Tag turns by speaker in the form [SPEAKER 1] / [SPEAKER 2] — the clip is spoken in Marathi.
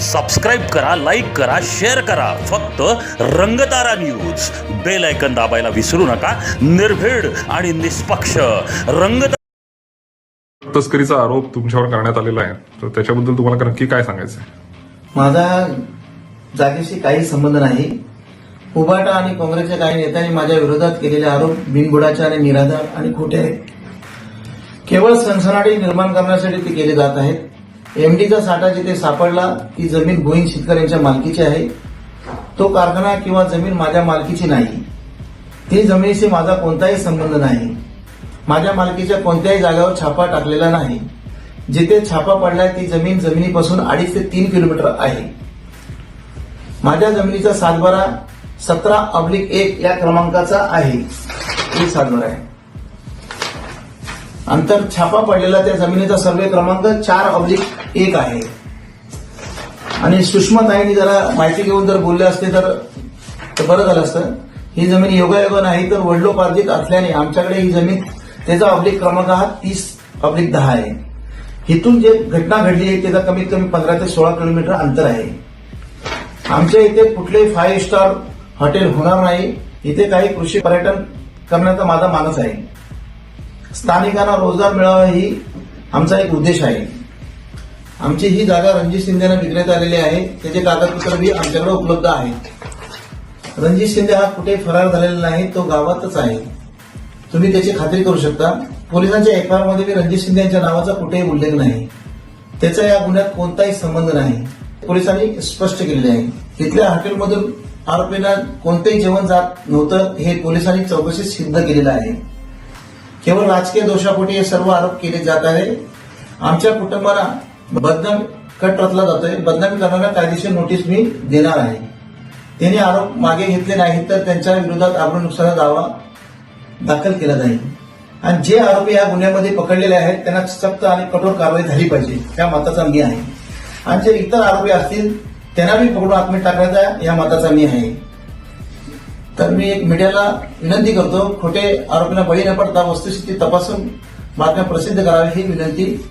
[SPEAKER 1] सबस्क्राईब करा, लाईक करा, शेअर करा. फक्त रंगतारा न्यूज. बेल आयकॉन दाबायला विसरू नका. निर्भीड आणि निष्पक्ष रंगतारा.
[SPEAKER 2] तस्करीचा आरोप तुमच्यावर करण्यात आलेला आहे, तर त्याच्याबद्दल तुम्हाला नक्की काय सांगायचं आहे?
[SPEAKER 3] माझा जागेशी काही संबंध नाही. उबाटा आणि काँग्रेसच्या काही नेत्यांनी माझ्या विरोधात केलेले आरोप बिनबुडाचे आणि निराधार आणि खोटे आहेत. केवळ सनसनाटी निर्माण करण्यासाठी ते केले जात आहेत. एमडीचा साठा जिथे सापडला ती जमीन भोईन शेतकऱ्यांच्या मालकीची आहे. तो कारखाना किंवा जमीन माझ्या मालकीची नाही. ती जमिनीशी माझा कोणताही संबंध नाही. माझ्या मालकीच्या कोणत्याही जागेवर छापा टाकलेला नाही. जिथे छापा पडलाय ती जमीन जमिनीपासून 2.5 ते 3 किलोमीटर आहे. माझ्या जमिनीचा सातबारा 17/1 या क्रमांकाचा आहे. ही सातबारा आहे. अंतर छापा पडलेला त्या जमिनीचा सर्वे क्रमांक 4/1 आहे. आणि सुषमाताईंनी जरा माहिती घेऊन जर बोलले असते तर बरं झालं असतं. ही जमीन योगायोगा नाही तर वडिलोपार्जित असल्याने आमच्याकडे ही जमीन त्याचा अब्लिक क्रमांक हा 30/10 आहे. इथून जे घटना घडली आहे त्याचा कमीत कमी 15 ते 16 किलोमीटर अंतर आहे. आमच्या इथे कुठलेही 5 स्टार हॉटेल होणार नाही. इथे काही कृषी पर्यटन करण्याचा माझा मानस आहे. स्थानिकांना रोजगार मिळावा ही आमचा एक उद्देश आहे. आमची ही जागा रणजित शिंदेना विक्रेता आलेली आहे. त्याचे कागदपत्र बी आमच्याकडे उपलब्ध आहेत. रणजित शिंदे हा कुठे फरार झालेला नाही, तो गावातच आहे. तुम्ही त्याची खात्री करू शकता. पोलिसांच्या एफआयआर मध्ये मी रणजित शिंदे यांच्या नावाचा कुठेही उल्लेख नाही. त्याचा या गुन्ह्यात कोणताही संबंध नाही. पोलिसांनी स्पष्ट केलेले आहे. तिथल्या हॉटेलमधून आरोपींना कोणतेही जेवण जात नव्हतं हे पोलिसांनी चौकशीत सिद्ध केलेलं आहे. केवळ राजकीय दोषापोटी हे सर्व आरोप केले जात आहे. आमच्या कुटुंबाला बदनाम कट रचला जातोय. बदनामी करणाऱ्या कायदेशीर नोटीस मी देणार आहे. त्यांनी आरोप मागे घेतले नाहीत तर त्यांच्या विरोधात आबरू नुकसानाचा दावा दाखल केला जाईल. आणि जे आरोपी या गुन्ह्यामध्ये पकडलेले आहेत त्यांना सक्त आणि कठोर कारवाई झाली पाहिजे या मताचा मी आहे. आणि जे इतर आरोपी असतील त्यांना बी पकडून आत्महत्या टाकण्याचा या मताचा मी आहे. तर मी एक मीडियाला विनंती करतो, खोटे आरोपींना बळी न पडता वस्तुस्थिती तपासून बातम्या प्रसिद्ध करावी ही विनंती